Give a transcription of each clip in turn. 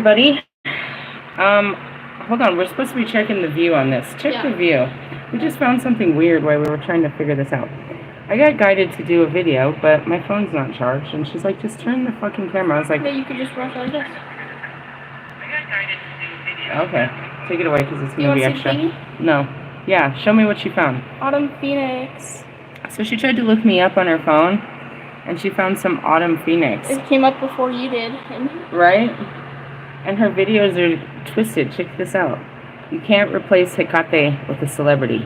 everybody. Hold on. We're supposed to be checking the view on this. Check the view. We just found something weird while we were trying to figure this out. I got guided to do a video, but my phone's not charged, and she's like, just turn the fucking camera. I was like... Yeah, you could just rush like this. I got guided to do a video. Okay. Take it away, because it's going to be extra. No. Yeah, show me what she found. Autumn Phoenix. So she tried to look me up on her phone, and she found some Autumn Phoenix. It came up before you did. Right? And her videos are twisted. Check this out. You can't replace Hecate with a celebrity.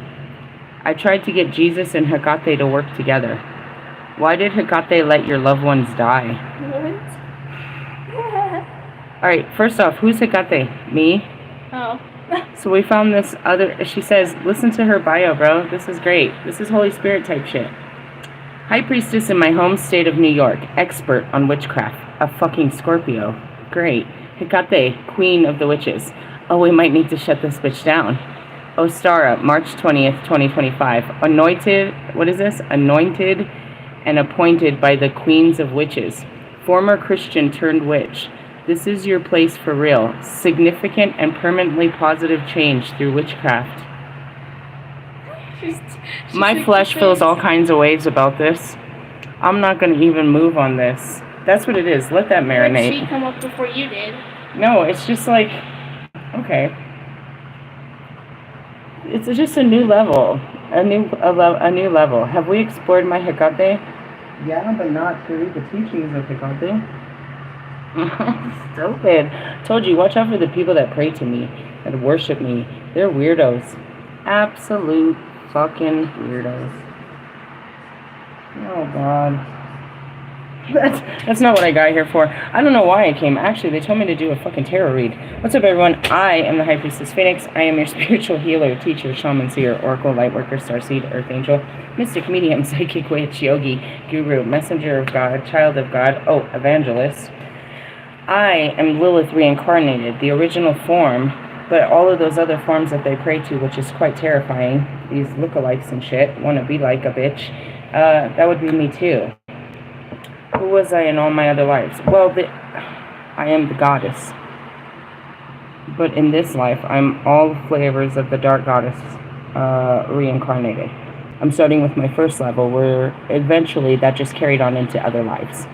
I tried to get Jesus and Hecate to work together. Why did Hecate let your loved ones die? What? Alright, first off, who's Hecate? Me? Oh. So we found this other... She says, listen to her bio, bro. This is great. This is Holy Spirit type shit. High Priestess in my home state of New York. Expert on witchcraft. A fucking Scorpio. Great. Hecate, Queen of the Witches. Oh, we might need to shut this bitch down. Ostara, March 20th, 2025. Anointed, what is this? Anointed and appointed by the Queens of Witches. Former Christian turned witch. This is your place for real. Significant and permanently positive change through witchcraft. My flesh feels all kinds of ways about this. I'm not going to even move on this. That's what it is. Let that marinate. Did she come up before you did? No, it's just like, okay. It's just a new level. A new level. Have we explored my Hecate? Yeah, but not through the teachings of Hecate. Stupid. Told you, watch out for the people that pray to me, that worship me. They're weirdos. Absolute fucking weirdos. Oh, God. That's not what I got here for. I don't know why I came. Actually, they told me to do a fucking tarot read. What's up, everyone? I am the High Priestess Phoenix. I am your spiritual healer, teacher, shaman, seer, oracle, lightworker, starseed, earth angel, mystic, medium, psychic, witch, yogi, guru, messenger of God, child of God, evangelist. I am Lilith reincarnated, the original form, but all of those other forms that they pray to, which is quite terrifying, these lookalikes and shit, want to be like a bitch, that would be me too. Who was I in all my other lives? Well, I am the goddess. But in this life, I'm all flavors of the dark goddess reincarnated. I'm starting with my first level, where eventually that just carried on into other lives.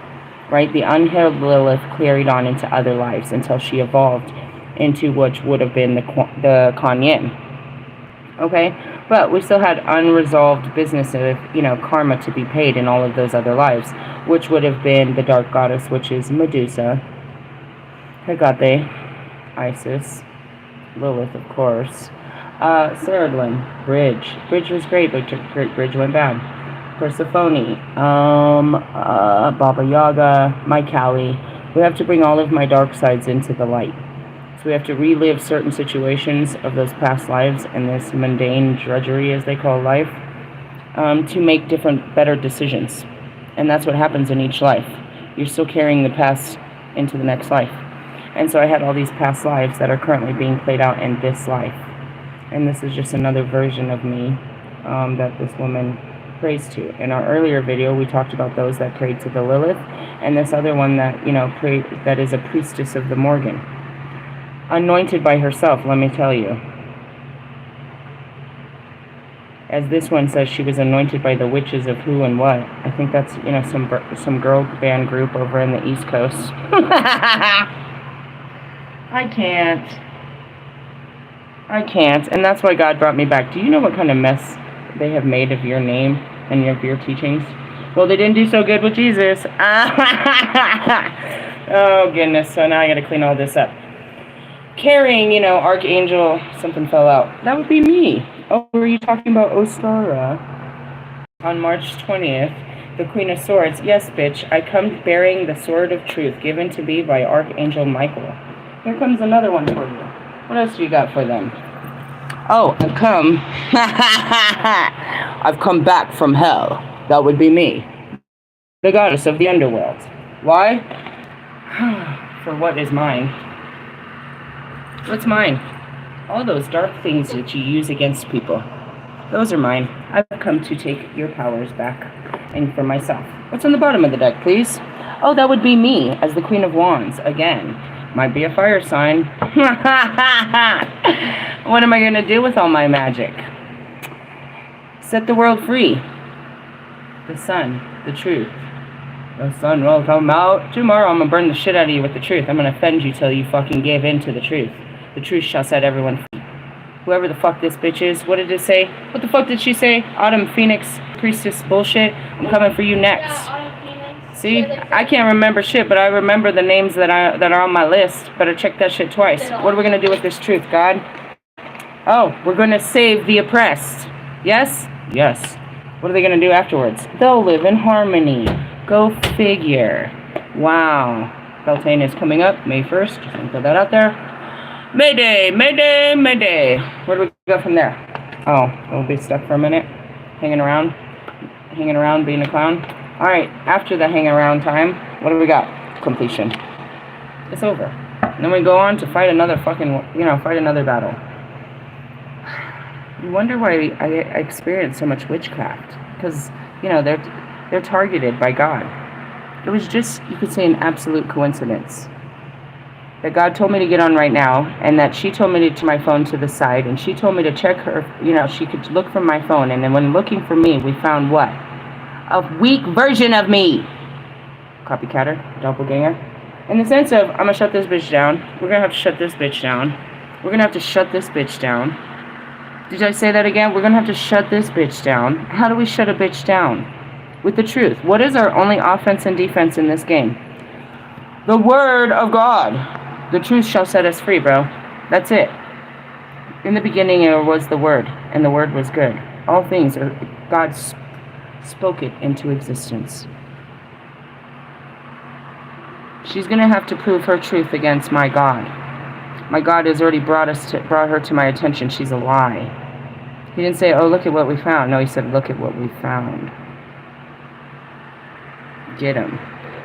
Right? The unhealed Lilith carried on into other lives until she evolved into which would have been the Kuan Yin. Okay? But we still had unresolved business of, karma to be paid in all of those other lives, which would have been the dark goddess, which is Medusa, Hecate, Isis, Lilith, of course, Ceridlin, Bridge. Bridge was great, but Bridge went bad. Persephone, Baba Yaga, my Kali. We have to bring all of my dark sides into the light. So we have to relive certain situations of those past lives and this mundane drudgery, as they call life, to make better decisions. And that's what happens in each life. You're still carrying the past into the next life. And so I had all these past lives that are currently being played out in this life. And this is just another version of me that this woman prays to. In our earlier video, we talked about those that prayed to the Lilith, and this other one that, that is a priestess of the Morgan. Anointed by herself, let me tell you. As this one says, she was anointed by the witches of who and what. I think that's, some girl band group over in the East Coast. I can't. And that's why God brought me back. Do you know what kind of mess they have made of your name and of your teachings? Well, they didn't do so good with Jesus. Oh, goodness. So now I got to clean all this up. Carrying, Archangel, something fell out. That would be me. Oh, were you talking about Ostara? On March 20th, the Queen of Swords. Yes, bitch, I come bearing the sword of truth given to me by Archangel Michael. Here comes another one for you. What else do you got for them? Oh, I've come back from hell. That would be me. The goddess of the underworld. Why? For what is mine? What's mine? All those dark things that you use against people. Those are mine. I've come to take your powers back. And for myself. What's on the bottom of the deck, please? Oh, that would be me as the Queen of Wands again. Might be a fire sign. What am I going to do with all my magic? Set the world free. The sun, the truth. The sun will come out tomorrow. I'm going to burn the shit out of you with the truth. I'm going to offend you till you fucking give in to the truth. The truth shall set everyone free. Whoever the fuck this bitch is, what did it say? What the fuck did she say? Autumn Phoenix, Priestess bullshit. I'm coming for you next. Yeah, Autumn Phoenix. See? I can't remember shit, but I remember the names that are on my list. Better check that shit twice. What are we going to do with this truth, God? Oh, we're going to save the oppressed. Yes? Yes. What are they going to do afterwards? They'll live in harmony. Go figure. Wow. Beltane is coming up May 1st. Just going to put that out there. Mayday, Mayday, Mayday. Where do we go from there? Oh, we'll be stuck for a minute. Hanging around, being a clown. Alright, after the hang around time, what do we got? Completion. It's over. And then we go on to fight another fight another battle. You wonder why I experienced so much witchcraft. Because, they're targeted by God. It was just, you could say, an absolute coincidence. That God told me to get on right now, and that she told me to turn my phone to the side, and she told me to check her, she could look from my phone, and then when looking for me, we found what? A weak version of me. Copycatter, doppelganger. In the sense of, I'm gonna shut this bitch down. We're gonna have to shut this bitch down. We're gonna have to shut this bitch down. Did I say that again? We're gonna have to shut this bitch down. How do we shut a bitch down? With the truth. What is our only offense and defense in this game? The Word of God. The truth shall set us free, bro. That's it. In the beginning there was the Word, and the Word was good. All things, God spoke it into existence. She's going to have to prove her truth against my God. My God has already brought her to my attention. She's a lie. He didn't say, oh, look at what we found. No, he said, look at what we found. Get him.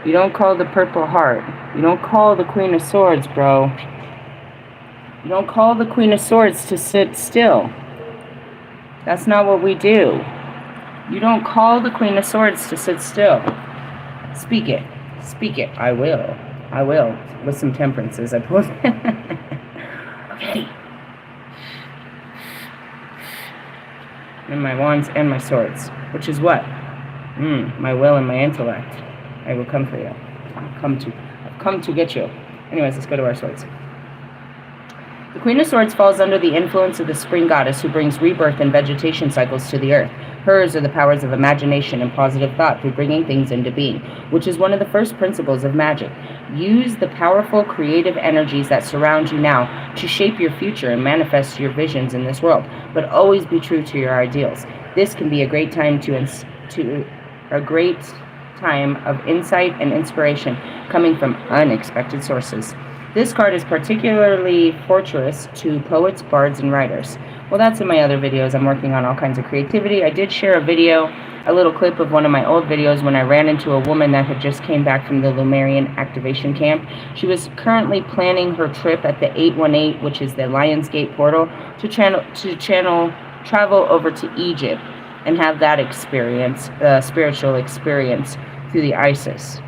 You don't call the Purple Heart. You don't call the Queen of Swords, bro. You don't call the Queen of Swords to sit still. That's not what we do. You don't call the Queen of Swords to sit still. Speak it. Speak it. I will. I will. With some temperances, I put. Okay. And my wands and my swords. Which is what? My will and my intellect. I will come for you. I've come to get you. Anyways, let's go to our swords. The Queen of Swords falls under the influence of the spring goddess who brings rebirth and vegetation cycles to the earth. Hers are the powers of imagination and positive thought through bringing things into being, which is one of the first principles of magic. Use the powerful creative energies that surround you now to shape your future and manifest your visions in this world, but always be true to your ideals. This can be a great time of insight and inspiration coming from unexpected sources. This card is particularly fortuitous to poets, bards, and writers. Well, that's in my other videos. I'm working on all kinds of creativity. I did share a little clip of one of my old videos when I ran into a woman that had just came back from the Lumerian activation camp. She was currently planning her trip at the 818, which is the Lionsgate portal, to travel over to Egypt and have that experience, spiritual experience through the Isis.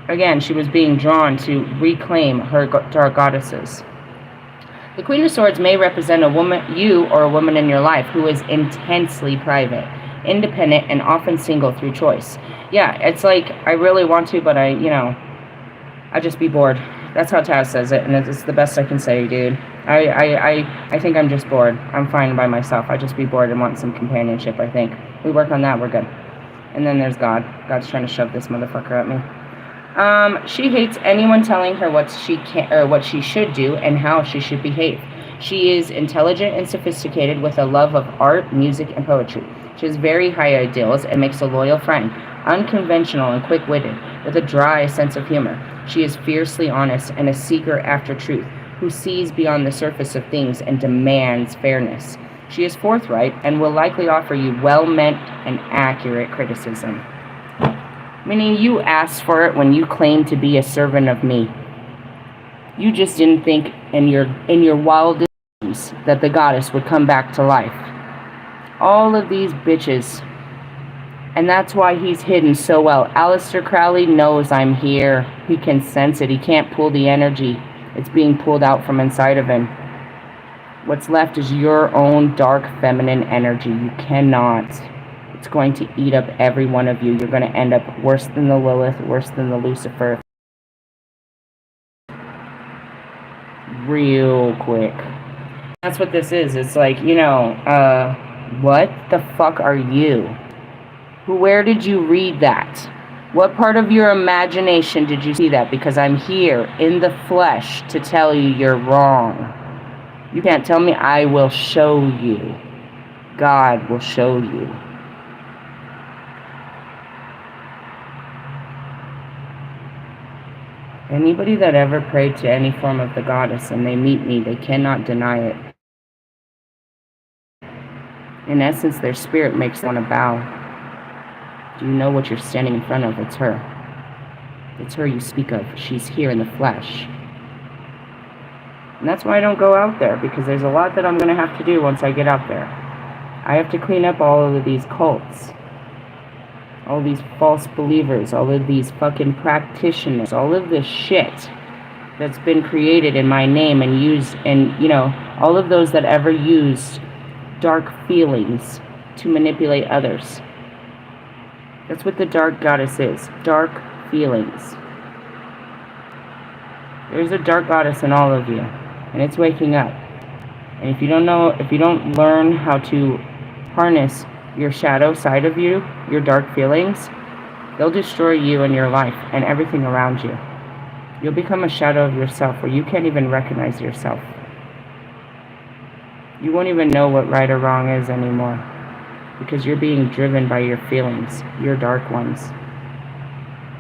Again, she was being drawn to reclaim her dark goddesses. The Queen of Swords may represent a woman, you or a woman in your life who is intensely private, independent, and often single through choice. Yeah, it's like, I really want to, but I just be bored. That's how Taz says it, and it's the best I can say, dude. I think I'm just bored. I'm fine by myself. I just be bored and want some companionship, I think. We work on that, we're good. And then there's God. God's trying to shove this motherfucker at me. She hates anyone telling her what she can or what she should do and how she should behave. She is intelligent and sophisticated with a love of art, music, and poetry. She has very high ideals and makes a loyal friend, unconventional and quick-witted, with a dry sense of humor. She is fiercely honest and a seeker after truth, who sees beyond the surface of things and demands fairness. She is forthright and will likely offer you well-meant and accurate criticism. Meaning you asked for it when you claimed to be a servant of me. You just didn't think in your wildest dreams that the goddess would come back to life. All of these bitches. And that's why he's hidden so well. Aleister Crowley knows I'm here. He can sense it. He can't pull the energy. It's being pulled out from inside of him. What's left is your own dark feminine energy. You cannot. It's going to eat up every one of you. You're going to end up worse than the Lilith, worse than the Lucifer. Real quick. That's what this is. It's like, you know, what the fuck are you? Where did you read that? What part of your imagination did you see that? Because I'm here in the flesh to tell you you're wrong. You can't tell me. I will show you. God will show you. Anybody that ever prayed to any form of the goddess and they meet me, they cannot deny it. In essence, their spirit makes them want to bow. Do you know what you're standing in front of? It's her. It's her you speak of. She's here in the flesh. And that's why I don't go out there, because there's a lot that I'm going to have to do once I get out there. I have to clean up all of these cults. All these false believers. All of these fucking practitioners. All of this shit that's been created in my name and used, and, you know, all of those that ever used dark feelings to manipulate others. That's what the dark goddess is. Dark feelings. There's a dark goddess in all of you. And it's waking up. And if you don't know, if you don't learn how to harness your shadow side of you, your dark feelings, they'll destroy you and your life and everything around you. You'll become a shadow of yourself where you can't even recognize yourself. You won't even know what right or wrong is anymore, because you're being driven by your feelings, your dark ones.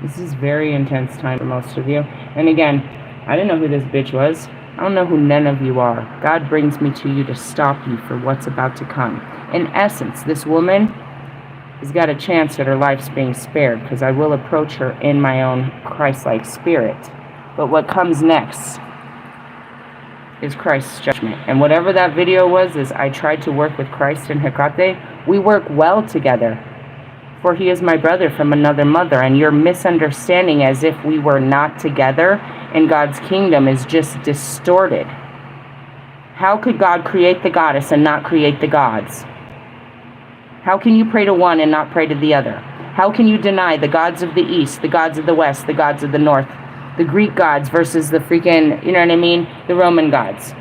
This is very intense time for most of you. And again, I didn't know who this bitch was. I don't know who none of you are. God brings me to you to stop you for what's about to come. In essence, this woman has got a chance at her life's being spared, because I will approach her in my own Christ-like spirit. But what comes next is Christ's judgment. And whatever that video was, is I tried to work with Christ and Hecate. We work well together, for he is my brother from another mother, and your misunderstanding as if we were not together in God's kingdom is just distorted. How could God create the goddess and not create the gods? How can you pray to one and not pray to the other? How can you deny the gods of the east, the gods of the west, the gods of the north, the Greek gods versus the freaking, you know what I mean, the Roman gods?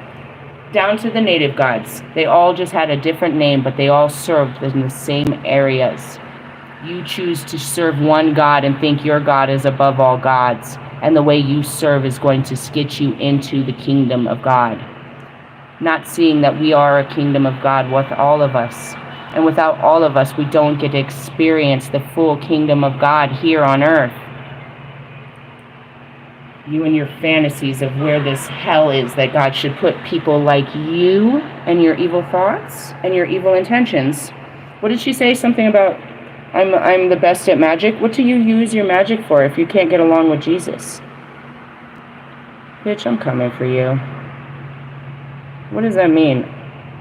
Down to the native gods. They all just had a different name, but they all served in the same areas. You choose to serve one God and think your God is above all gods, and the way you serve is going to get you into the kingdom of God. Not seeing that we are a kingdom of God with all of us. And without all of us, we don't get to experience the full kingdom of God here on earth. You and your fantasies of where this hell is that God should put people like you and your evil thoughts and your evil intentions. What did she say? Something about, I'm the best at magic? What do you use your magic for if you can't get along with Jesus? Bitch, I'm coming for you. What does that mean?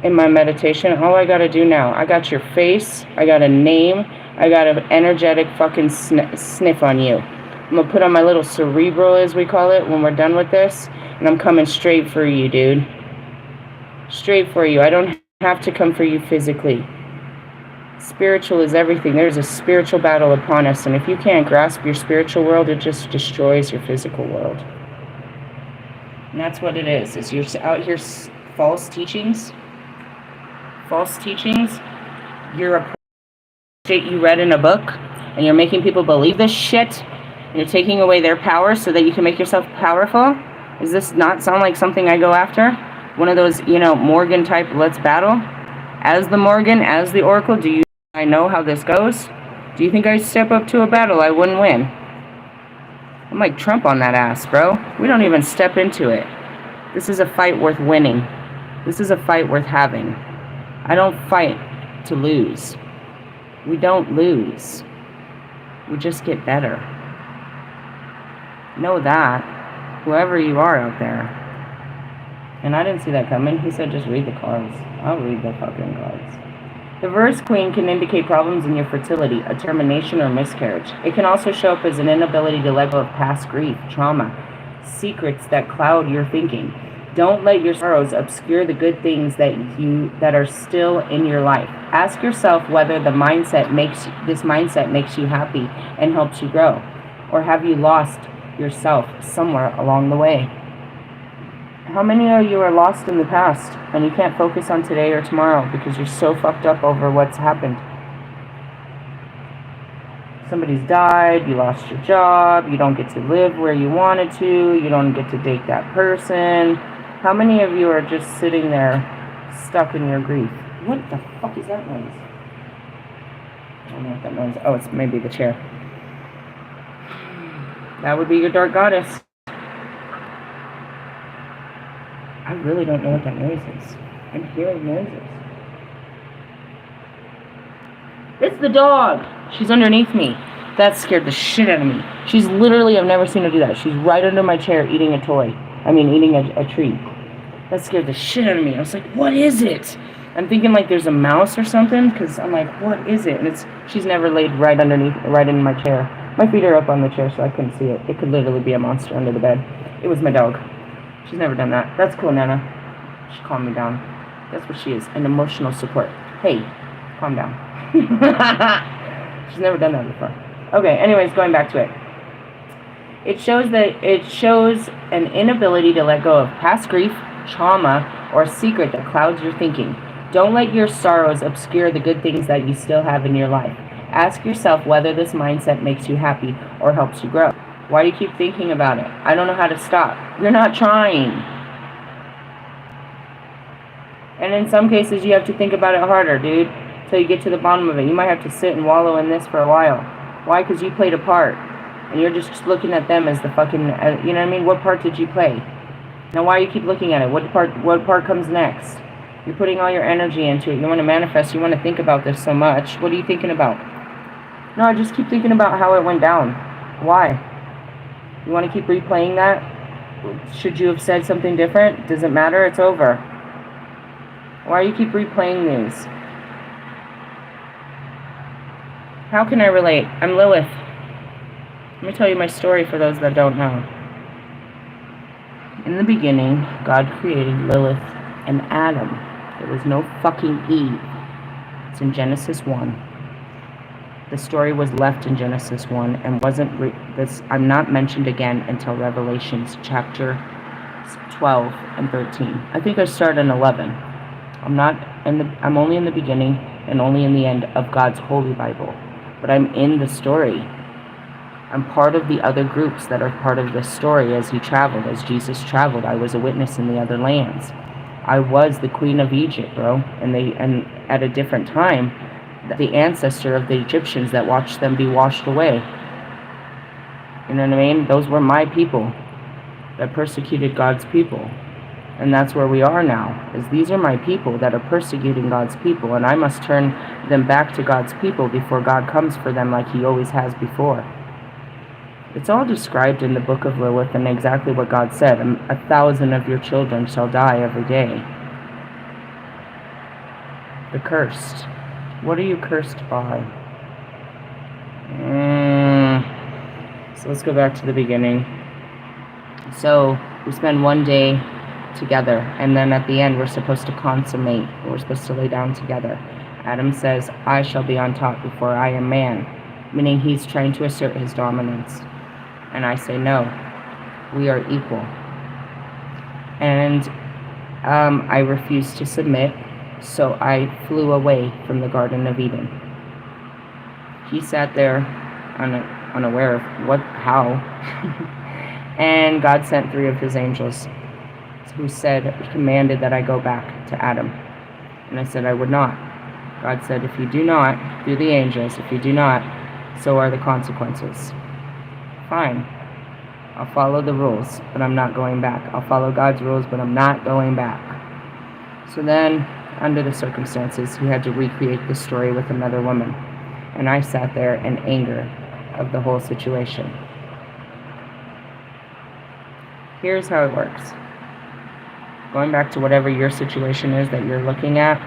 In my meditation, all I gotta do now, I got your face, I got a name, I got an energetic fucking sniff on you. I'm gonna put on my little cerebral, as we call it, when we're done with this, and I'm coming straight for you, dude. Straight for you. I don't have to come for you physically. Spiritual is everything. There's a spiritual battle upon us, and if you can't grasp your spiritual world, it just destroys your physical world. And that's what it is you're out here false teachings. False teachings. You're a shit you read in a book, and you're making people believe this shit. And you're taking away their power so that you can make yourself powerful. Does this not sound like something I go after? One of those, you know, Morgan type, let's battle? As the Morgan, as the Oracle, do you I know how this goes? Do you think I'd step up to a battle I wouldn't win? I'm like Trump on that ass, bro. We don't even step into it. This is a fight worth winning. This is a fight worth having. I don't fight to lose. We don't lose. We just get better. Know that. Whoever you are out there. And I didn't see that coming. He said just read the cards. I'll read the fucking cards. The verse queen can indicate problems in your fertility, a termination or miscarriage. It can also show up as an inability to let go of past grief, trauma, secrets that cloud your thinking. Don't let your sorrows obscure the good things that are still in your life. Ask yourself whether this mindset makes you happy and helps you grow, or have you lost yourself somewhere along the way? How many of you are lost in the past and you can't focus on today or tomorrow because you're so fucked up over what's happened? Somebody's died, you lost your job, you don't get to live where you wanted to, you don't get to date that person. How many of you are just sitting there stuck in your grief? What the fuck is that noise? I don't know what that noise is. Oh, it's maybe the chair. That would be your dark goddess. I really don't know what that noise is. I'm hearing noises. It's the dog! She's underneath me. That scared the shit out of me. She's literally, I've never seen her do that. She's right under my chair eating a toy. Eating a treat. That scared the shit out of me. I was like, what is it? I'm thinking like there's a mouse or something, because I'm like, what is it? And she's never laid right in my chair. My feet are up on the chair, so I couldn't see it. It could literally be a monster under the bed. It was my dog. She's never done that. That's cool, Nana. She calmed me down. That's what she is, an emotional support. Hey, calm down. She's never done that before. Okay, anyways, going back to it. It shows an inability to let go of past grief, trauma, or a secret that clouds your thinking. Don't let your sorrows obscure the good things that you still have in your life. Ask yourself whether this mindset makes you happy or helps you grow. Why do you keep thinking about it? I don't know how to stop. You're not trying. And in some cases, you have to think about it harder, dude, till you get to the bottom of it. You might have to sit and wallow in this for a while. Why? Because you played a part. And you're just looking at them as the fucking, you know what I mean? What part did you play? Now, why do you keep looking at it? What part comes next? You're putting all your energy into it. You want to manifest. You want to think about this so much. What are you thinking about? No, I just keep thinking about how it went down. Why? You want to keep replaying that? Should you have said something different? Does it matter? It's over. Why do you keep replaying these? How can I relate? I'm Lilith. Let me tell you my story for those that don't know. In the beginning, God created Lilith and Adam. There was no fucking Eve. It's in Genesis 1. The story was left in Genesis 1 and I'm not mentioned again until Revelations chapter 12 and 13. I think I start in 11. I'm only in the beginning and only in the end of God's holy Bible. But I'm in the story. I'm part of the other groups that are part of this story as as Jesus traveled. I was a witness in the other lands. I was the queen of Egypt, bro. And at a different time, the ancestor of the Egyptians that watched them be washed away. You know what I mean? Those were my people that persecuted God's people. And that's where we are now, is these are my people that are persecuting God's people, and I must turn them back to God's people before God comes for them like he always has before. It's all described in the book of Lilith and exactly what God said. 1,000 of your children shall die every day. The cursed. What are you cursed by? So let's go back to the beginning. So we spend one day together, and then at the end we're supposed to consummate. We're supposed to lay down together. Adam says, I shall be on top before I am man, meaning he's trying to assert his dominance. And I say, no, we are equal. And I refused to submit, so I flew away from the Garden of Eden. He sat there unaware of how. And God sent 3 of his angels who commanded that I go back to Adam. And I said I would not. God said, if you do not, through the angels, if you do not, so are the consequences. Fine. I'll follow the rules, but I'm not going back. I'll follow God's rules, but I'm not going back. So then, under the circumstances, he had to recreate the story with another woman. And I sat there in anger of the whole situation. Here's how it works. Going back to whatever your situation is that you're looking at,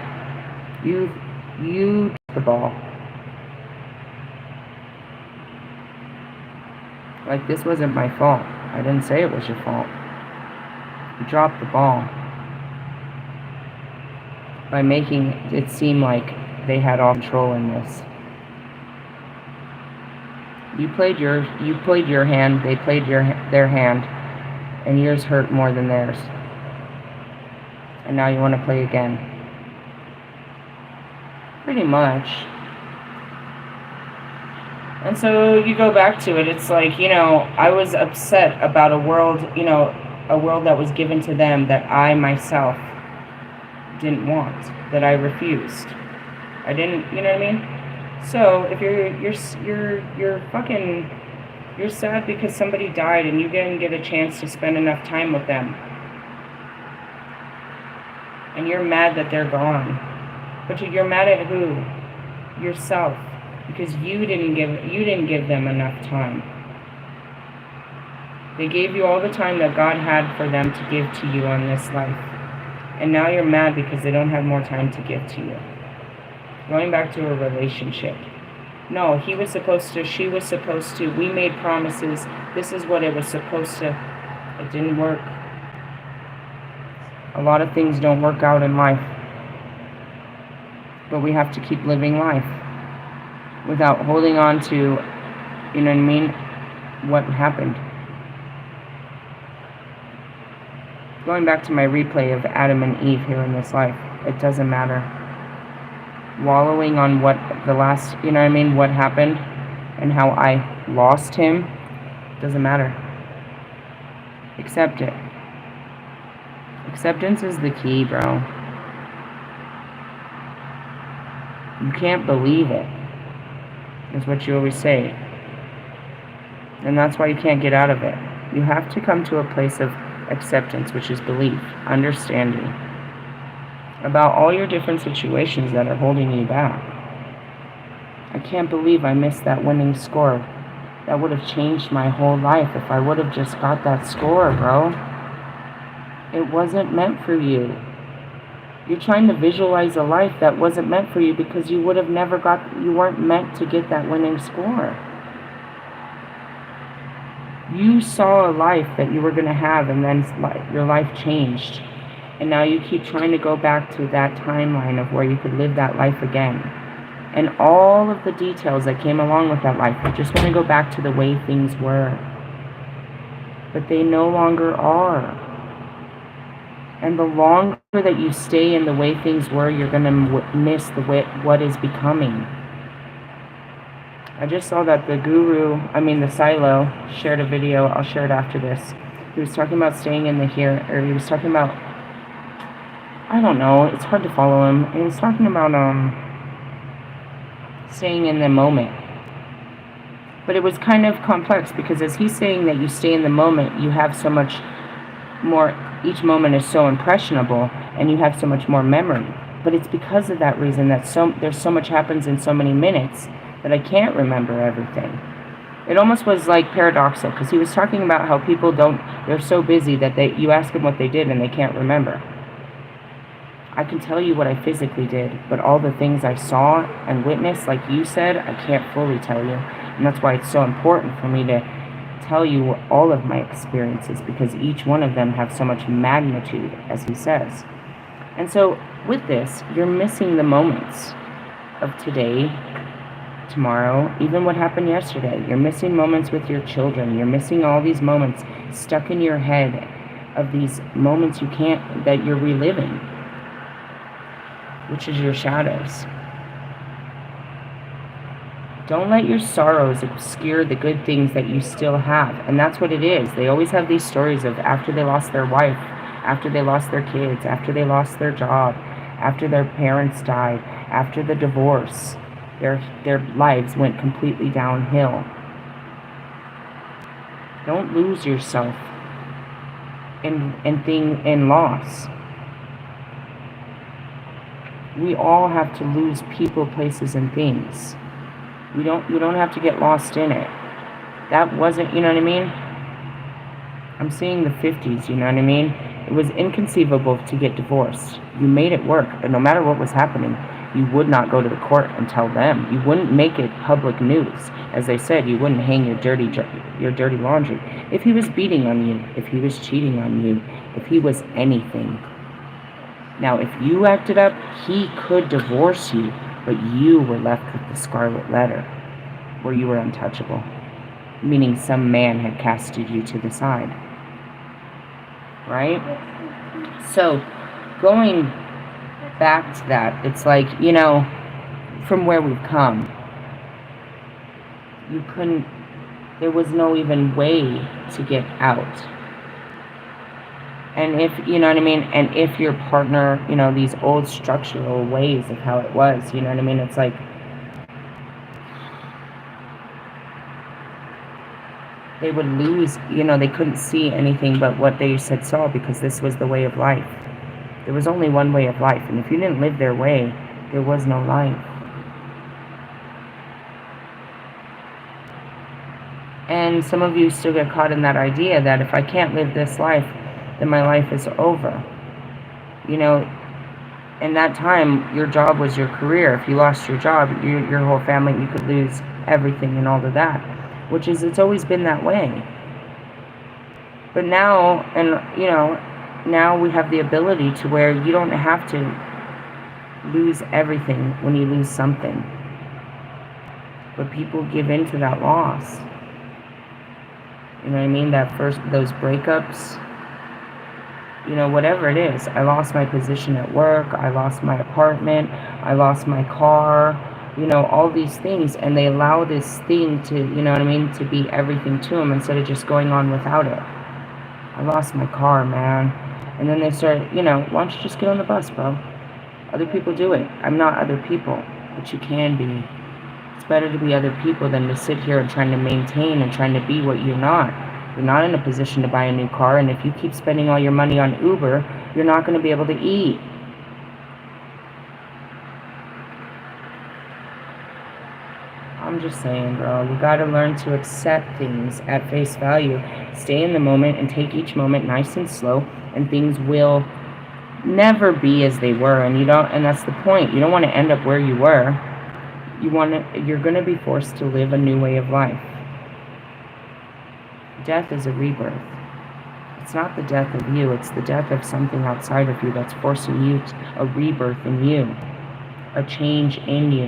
you the ball. Like, this wasn't my fault. I didn't say it was your fault. You dropped the ball by making it seem like they had all control in this. You played your hand, they played their hand, and yours hurt more than theirs. And now you want to play again. Pretty much. And so you go back to it, it's like, I was upset about a world, a world that was given to them that I myself didn't want, that I refused. I didn't, you know what I mean? So if you're sad because somebody died and you didn't get a chance to spend enough time with them. And you're mad that they're gone. But you're mad at who? Yourself. Because you didn't give them enough time. They gave you all the time that God had for them to give to you on this life. And now you're mad because they don't have more time to give to you. Going back to a relationship. No, he was supposed to, she was supposed to, we made promises. This is what it was supposed to. It didn't work. A lot of things don't work out in life. But we have to keep living life without holding on to, you know what I mean, what happened. Going back to my replay of Adam and Eve here in this life, it doesn't matter. Wallowing on what the last, you know what I mean, what happened and how I lost him, doesn't matter. Accept it. Acceptance is the key, bro. You can't believe it, is what you always say. And that's why you can't get out of it. You have to come to a place of acceptance, which is belief, understanding about all your different situations that are holding you back. I can't believe I missed that winning score. That would have changed my whole life if I would have just got that score, bro. It wasn't meant for you. You're trying to visualize a life that wasn't meant for you because you would have never you weren't meant to get that winning score. You saw a life that you were going to have, and then your life changed. And now you keep trying to go back to that timeline of where you could live that life again. And all of the details that came along with that life, you just want to go back to the way things were. But they no longer are. And the longer that you stay in the way things were, you're going to miss what is becoming. I just saw that the Silo shared a video. I'll share it after this. He was talking about staying in the here, or he was talking about, I don't know, it's hard to follow him. He was talking about staying in the moment. But it was kind of complex because as he's saying that you stay in the moment, you have so much more, each moment is so impressionable and you have so much more memory. But it's because of that reason that there's so much happens in so many minutes that I can't remember everything. It almost was like paradoxical because he was talking about how people they're so busy that you ask them what they did and they can't remember. I can tell you what I physically did, but all the things I saw and witnessed, like you said, I can't fully tell you. And that's why it's so important for me to tell you all of my experiences, because each one of them have so much magnitude, as he says. And so with this, you're missing the moments of today, tomorrow, even what happened yesterday. You're missing moments with your children. You're missing all these moments stuck in your head of these moments that you're reliving, which is your shadows. Don't let your sorrows obscure the good things that you still have. And that's what it is. They always have these stories of after they lost their wife, after they lost their kids, after they lost their job, after their parents died, after the divorce, their lives went completely downhill. Don't lose yourself in loss. We all have to lose people, places, and things. You don't have to get lost in it. That wasn't, you know what I mean? I'm seeing the 50s, you know what I mean? It was inconceivable to get divorced. You made it work, and no matter what was happening. you would not go to the court and tell them. You wouldn't make it public news. As I said, you wouldn't hang your dirty laundry. If he was beating on you, if he was cheating on you, if he was anything. Now, if you acted up, he could divorce you, but you were left with the scarlet letter, where you were untouchable, meaning some man had casted you to the side. Right? So, going back to that, it's like, you know, from where we've come, you couldn't, there was no even way to get out. And if, you know what I mean, and if your partner, you know, these old structural ways of how it was, you know what I mean, it's like, they would lose, you know, they couldn't see anything but what they saw, because this was the way of life. There was only one way of life, and if you didn't live their way, there was no life. And some of you still get caught in that idea that if I can't live this life, then my life is over. You know, in that time, your job was your career. If you lost your job, your whole family, you could lose everything and all of that. Which is, it's always been that way. But now, and you know, now we have the ability to where you don't have to lose everything when you lose something. But people give in to that loss. You know what I mean? Those breakups, you know, whatever it is. I lost my position at work, I lost my apartment, I lost my car, you know, all these things, and they allow this thing to, you know what I mean, to be everything to them instead of just going on without it. I lost my car, man. And then they start, you know, why don't you just get on the bus, bro? Other people do it. I'm not other people, but you can be. It's better to be other people than to sit here and trying to maintain and trying to be what you're not. You're not in a position to buy a new car, and if you keep spending all your money on Uber, you're not going to be able to eat. I'm just saying, bro, you got to learn to accept things at face value. Stay in the moment and take each moment nice and slow, and things will never be as they were. And that's the point. You don't want to end up where you were. You're going to be forced to live a new way of life. Death is a rebirth. It's not the death of you, it's the death of something outside of you that's forcing you a rebirth in you, a change in you.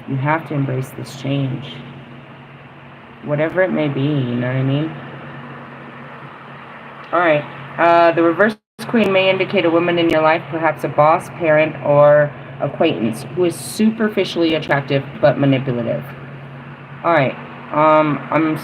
You have to embrace this change. Whatever it may be, you know what I mean? Alright, the reverse queen may indicate a woman in your life, perhaps a boss, parent, or acquaintance, who is superficially attractive but manipulative. Alright, I'm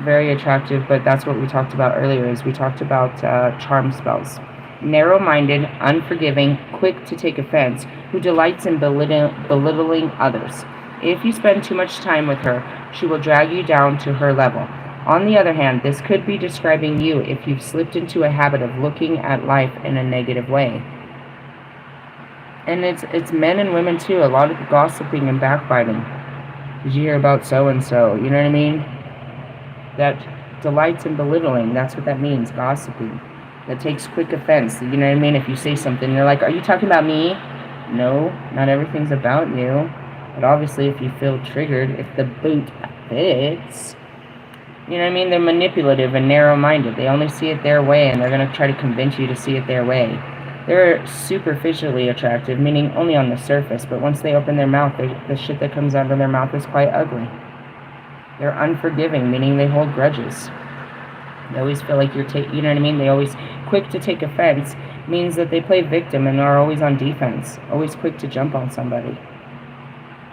very attractive, but that's what we talked about earlier, is we talked about charm spells. Narrow-minded, unforgiving, quick to take offense, who delights in belittling others. If you spend too much time with her, she will drag you down to her level. On the other hand, this could be describing you if you've slipped into a habit of looking at life in a negative way. And it's men and women too, a lot of the gossiping and backbiting. Did you hear about so-and-so? You know what I mean? That delights in belittling, that's what that means, gossiping. That takes quick offense, you know what I mean? If you say something, they're like, are you talking about me? No, not everything's about you. But obviously, if you feel triggered, if the boot fits, you know what I mean? They're manipulative and narrow-minded. They only see it their way, and they're going to try to convince you to see it their way. They're superficially attractive, meaning only on the surface, but once they open their mouth, the shit that comes out of their mouth is quite ugly. They're unforgiving, meaning they hold grudges. They always feel like you're you know what I mean? They always quick to take offense, means that they play victim and are always on defense, always quick to jump on somebody.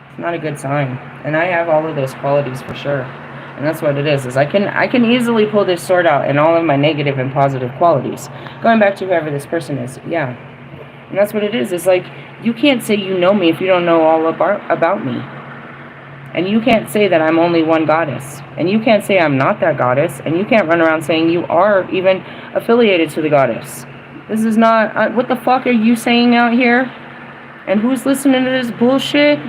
It's not a good sign. And I have all of those qualities for sure. And that's what it is I can easily pull this sword out in all of my negative and positive qualities. Going back to whoever this person is, yeah. And that's what it is. It's like, you can't say you know me if you don't know all about me. And you can't say that I'm only one goddess. And you can't say I'm not that goddess. And you can't run around saying you are even affiliated to the goddess. This is not... what the fuck are you saying out here? And who's listening to this bullshit?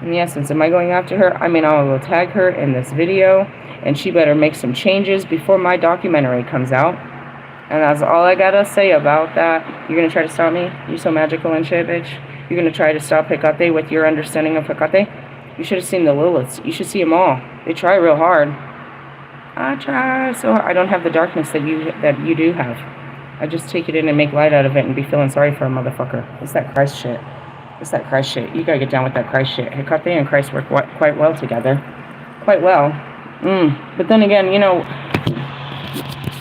In the essence, am I going after her? I mean, I will tag her in this video. And she better make some changes before my documentary comes out. And that's all I gotta say about that. You're gonna try to stop me? You so magical and shit, bitch. You're going to try to stop Hecate with your understanding of Hecate? You should have seen the Liliths. You should see them all. They try real hard. I try so hard. I don't have the darkness that you do have. I just take it in and make light out of it and be feeling sorry for a motherfucker. It's that Christ shit. It's that Christ shit. You gotta get down with that Christ shit. Hecate and Christ work quite well together. Quite well. But then again, you know,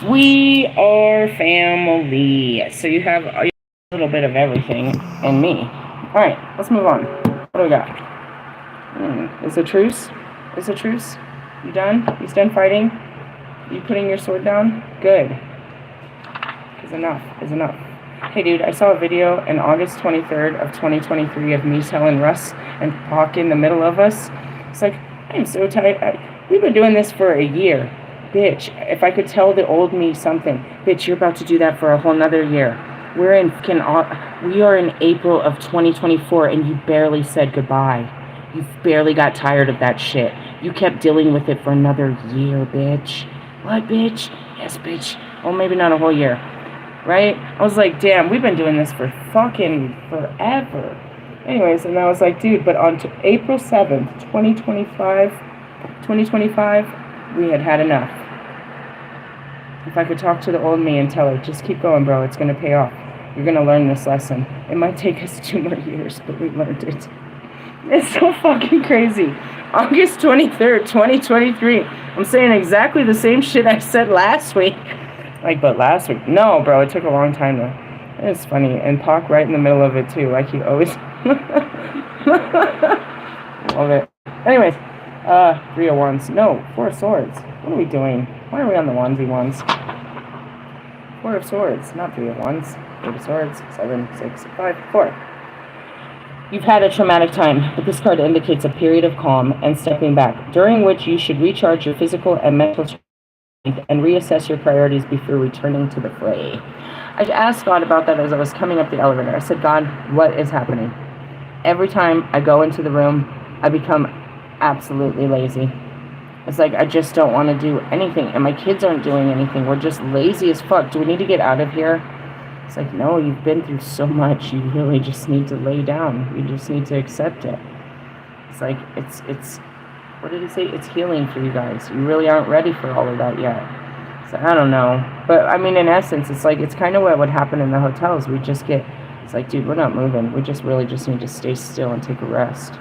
we are family. So you have a little bit of everything in me. Alright, let's move on. What do we got? Is a truce? Is a truce? You done? You done fighting? You putting your sword down? Good. Is enough. Is enough. Hey dude, I saw a video on August 23rd of 2023 of me telling Russ and Pac in the middle of us. It's like, I'm so tired. We've been doing this for a year. Bitch, if I could tell the old me something. Bitch, you're about to do that for a whole nother year. We are in April of 2024 and you barely said goodbye. You barely got tired of that shit. You kept dealing with it for another year, bitch. What, bitch? Yes, bitch. Well, maybe not a whole year. Right? I was like, damn, we've been doing this for fucking forever. Anyways, and I was like, dude, but on April 7th, 2025, we had enough. If I could talk to the old me and tell her, just keep going, bro. It's going to pay off. You're going to learn this lesson. It might take us 2 more years, but we learned it. It's so fucking crazy. August 23rd, 2023. I'm saying exactly the same shit I said last week. Like, but last week. No, bro, it took a long time though. It's funny. And Pac right in the middle of it too. Like he always. Love it. Anyways, 3 of Wands. No, 4 of Swords. What are we doing? Why are we on the onesie ones? 4 of Swords, not 3 of Wands. 8 of Swords. 7, 6, 5, 4. You've had a traumatic time, but this card indicates a period of calm and stepping back, during which you should recharge your physical and mental strength and reassess your priorities before returning to the fray. I asked God about that as I was coming up the elevator. I said, God, what is happening? Every time I go into the room, I become absolutely lazy. It's like I just don't want to do anything, and my kids aren't doing anything. We're just lazy as fuck. Do we need to get out of here? It's like, no, you've been through so much. You really just need to lay down. You just need to accept it. It's like, it's what did he say? It's healing for you guys. You really aren't ready for all of that yet. So I don't know. But I mean, in essence, it's like, it's kind of what would happen in the hotels. We just get, it's like, dude, we're not moving. We just really just need to stay still and take a rest.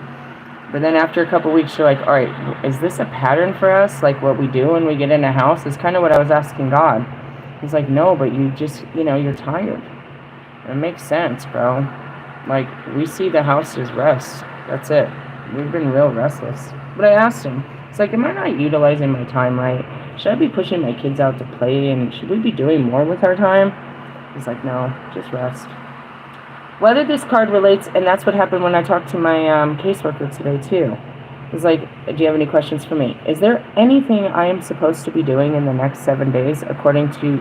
But then after a couple weeks, you're like, all right, is this a pattern for us? Like what we do when we get in a house? It's kind of what I was asking God. He's like, no, but you just, you're tired. It makes sense, bro. Like, we see the house as rest. That's it. We've been real restless. But I asked him, it's like, am I not utilizing my time right? Should I be pushing my kids out to play? And should we be doing more with our time? He's like, no, just rest. Whether this card relates, and that's what happened when I talked to my caseworker today, too. He's like, do you have any questions for me? Is there anything I am supposed to be doing in the next 7 days according to,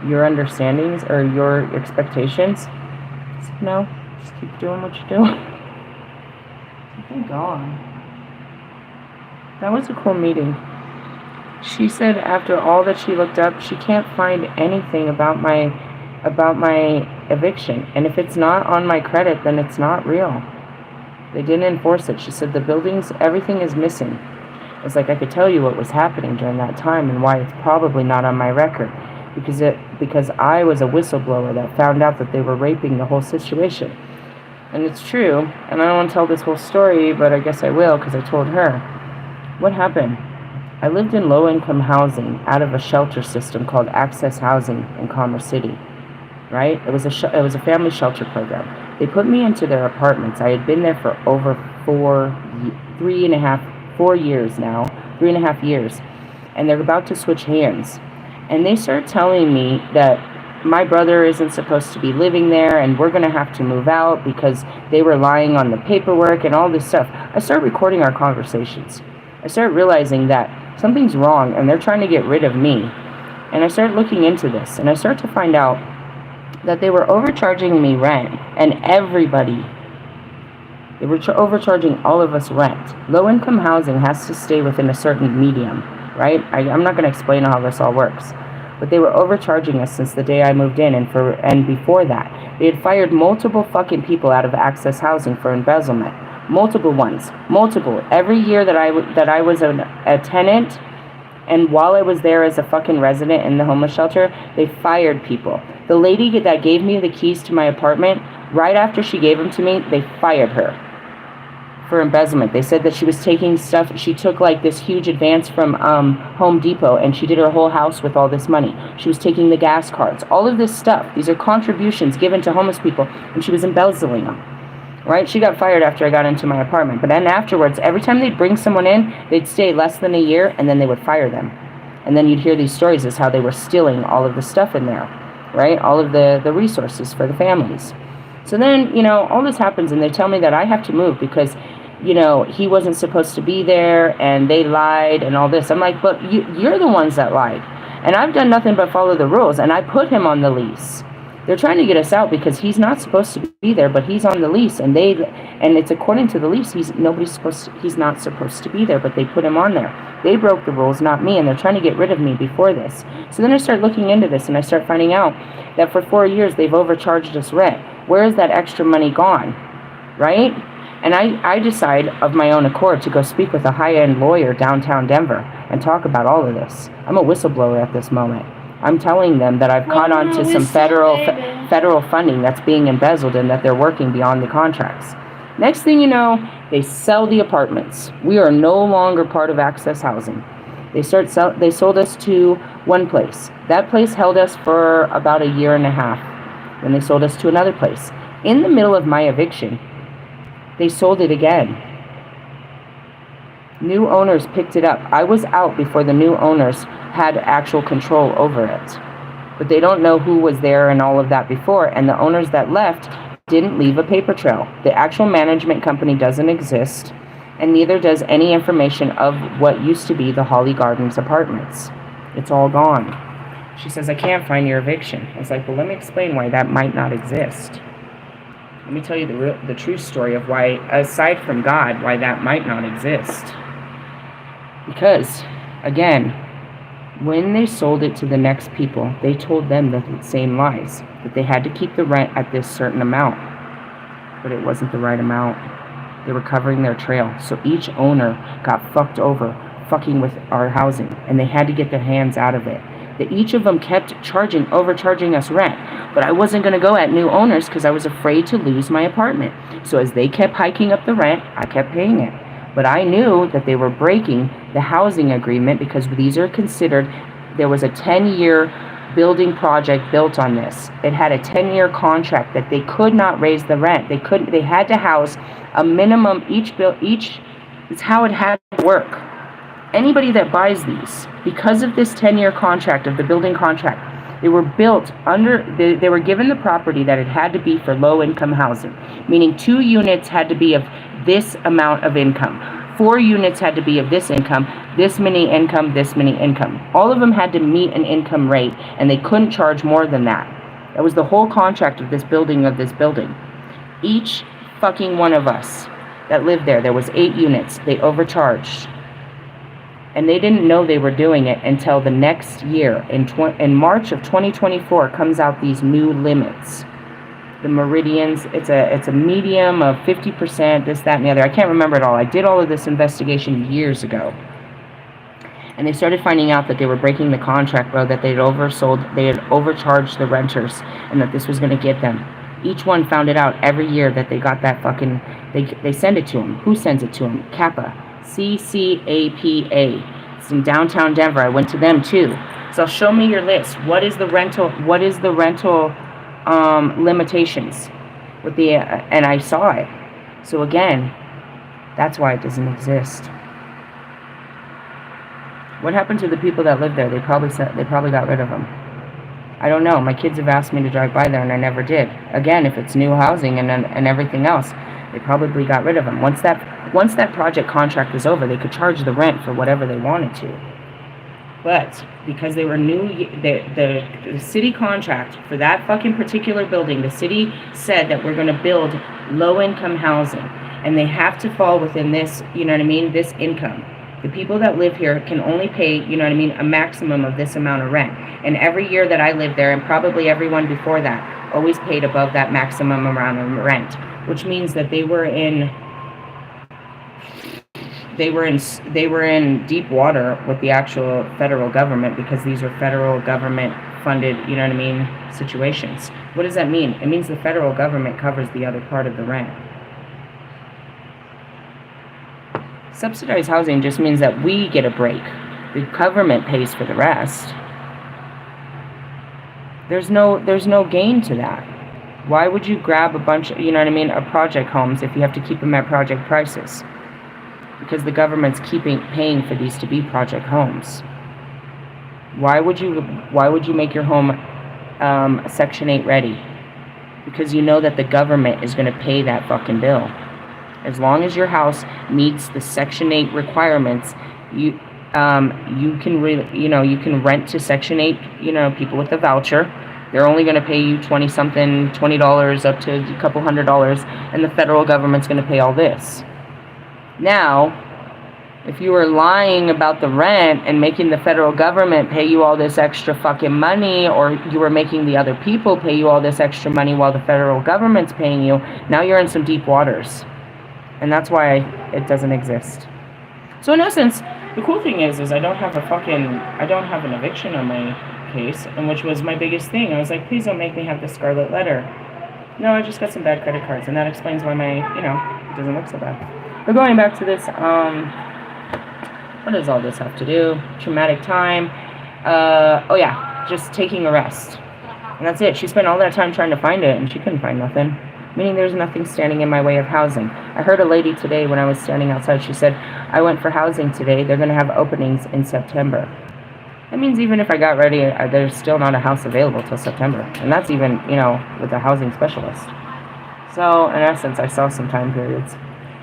your understandings or your expectations? Said, no, just keep doing what you're doing. Thank God. That was a cool meeting. She said after all that she looked up, she can't find anything about my eviction. And if it's not on my credit, then it's not real. They didn't enforce it. She said the buildings, everything is missing. It's like I could tell you what was happening during that time and why it's probably not on my record. Because I was a whistleblower that found out that they were raping the whole situation. And it's true. And I don't want to tell this whole story, but I guess I will because I told her. What happened? I lived in low-income housing out of a shelter system called Access Housing in Commerce City. Right? It was a family shelter program. They put me into their apartments. I had been there for over 4 years now. 3.5 years. And they're about to switch hands. And they start telling me that my brother isn't supposed to be living there and we're going to have to move out because they were lying on the paperwork and all this stuff. I start recording our conversations. I start realizing that something's wrong and they're trying to get rid of me. And I start looking into this and I start to find out that they were overcharging me rent and everybody. They were overcharging all of us rent. Low-income housing has to stay within a certain medium, right? I'm not going to explain how this all works. But they were overcharging us since the day I moved in and before that. They had fired multiple fucking people out of Access Housing for embezzlement. Multiple ones. Multiple. Every year that I was a tenant, and while I was there as a fucking resident in the homeless shelter, they fired people. The lady that gave me the keys to my apartment, right after she gave them to me, they fired her for embezzlement. They said that she was taking stuff. She took like this huge advance from Home Depot, and she did her whole house with all this money. She was taking the gas cards, all of this stuff. These are contributions given to homeless people, and she was embezzling them. Right? She got fired after I got into my apartment. But then afterwards, every time they'd bring someone in, they'd stay less than a year, and then they would fire them. And then you'd hear these stories as how they were stealing all of the stuff in there, right? All of the resources for the families. So then, all this happens, and they tell me that I have to move because, he wasn't supposed to be there, and they lied and all this. I'm like, but you're the ones that lied. And I've done nothing but follow the rules, and I put him on the lease. They're trying to get us out because he's not supposed to be there, but he's on the lease, and it's according to the lease, he's not supposed to be there, but they put him on there. They broke the rules, not me, and they're trying to get rid of me before this. So then I start looking into this, and I start finding out that for 4 years they've overcharged us rent. Where is that extra money gone, right? And I decide of my own accord to go speak with a high-end lawyer downtown Denver and talk about all of this. I'm a whistleblower at this moment. I'm telling them that I've caught on to some federal funding that's being embezzled and that they're working beyond the contracts. Next thing you know, they sell the apartments. We are no longer part of Access Housing. They sold us to one place. That place held us for about a year and a half. Then they sold us to another place. In the middle of my eviction, they sold it again. New owners picked it up. I was out before the new owners had actual control over it. But they don't know who was there and all of that before, and the owners that left didn't leave a paper trail. The actual management company doesn't exist, and neither does any information of what used to be the Holly Gardens apartments. It's all gone. She says, I can't find your eviction. I was like, well, let me explain why that might not exist. Let me tell you the true story of why, aside from God, why that might not exist. Because, again, when they sold it to the next people, they told them the same lies, that they had to keep the rent at this certain amount. But it wasn't the right amount. They were covering their trail. So each owner got fucked over, fucking with our housing, and they had to get their hands out of it. That each of them kept overcharging us rent. But I wasn't going to go at new owners because I was afraid to lose my apartment. So as they kept hiking up the rent, I kept paying it. But I knew that they were breaking the housing agreement because these are considered, there was a 10-year building project built on this. It had a 10-year contract that they could not raise the rent. They had to house a minimum each, it's how it had to work. Anybody that buys these, because of this 10-year contract of the building contract, they were built they were given the property that it had to be for low-income housing, meaning 2 units had to be of this amount of income. 4 units had to be of this income, this many income, this many income. All of them had to meet an income rate, and they couldn't charge more than that. That was the whole contract of this building. Each fucking one of us that lived there was 8 units. They overcharged. And they didn't know they were doing it until the next year. In March of 2024 comes out these new limits. The meridians, it's a medium of 50%, this, that, and the other. I can't remember it all. I did all of this investigation years ago. And they started finding out that they were breaking the contract, bro, that they had overcharged the renters, and that this was going to get them. Each one found it out every year that they got that fucking, they send it to them. Who sends it to them? Kappa. CCAPA. It's in downtown Denver. I went to them too. So show me your list. What is the rental limitations with the and I saw it. So again, that's why it doesn't exist. What happened to the people that lived there? They probably got rid of them. I don't know. My kids have asked me to drive by there, and I never did. Again, if it's new housing and everything else, they probably got rid of them. Once that project contract was over, they could charge the rent for whatever they wanted to. But because they were new, the city contract for that fucking particular building, the city said that we're going to build low-income housing, and they have to fall within this, this income. The people that live here can only pay, a maximum of this amount of rent. And every year that I lived there, and probably everyone before that, always paid above that maximum amount of rent, which means that they were in deep water with the actual federal government, because these are federal government funded, you know what I mean, situations. What does that mean? It means the federal government covers the other part of the rent. Subsidized housing just means that we get a break. The government pays for the rest. There's no gain to that. Why would you grab a bunch of, you know what I mean, of project homes if you have to keep them at project prices? Because the government's paying for these to be project homes. Why would you make your home Section 8 ready? Because you know that the government is going to pay that fucking bill. As long as your house meets the Section 8 requirements, you can rent to Section 8, people with a voucher. They're only going to pay you $20 up to a couple $100, and the federal government's going to pay all this. Now, if you were lying about the rent and making the federal government pay you all this extra fucking money, or you were making the other people pay you all this extra money while the federal government's paying you, now you're in some deep waters. And that's why it doesn't exist. So in essence, the cool thing is I don't have an eviction on my case, and which was my biggest thing. I was like, please don't make me have the scarlet letter. No, I just got some bad credit cards, and that explains why it doesn't look so bad. But going back to this, what does all this have to do? Traumatic time. Just taking a rest. And that's it. She spent all that time trying to find it, and she couldn't find nothing. Meaning there's nothing standing in my way of housing. I heard a lady today when I was standing outside, she said, I went for housing today. They're going to have openings in September. That means even if I got ready, there's still not a house available till September. And that's even, with a housing specialist. So, in essence, I saw some time periods.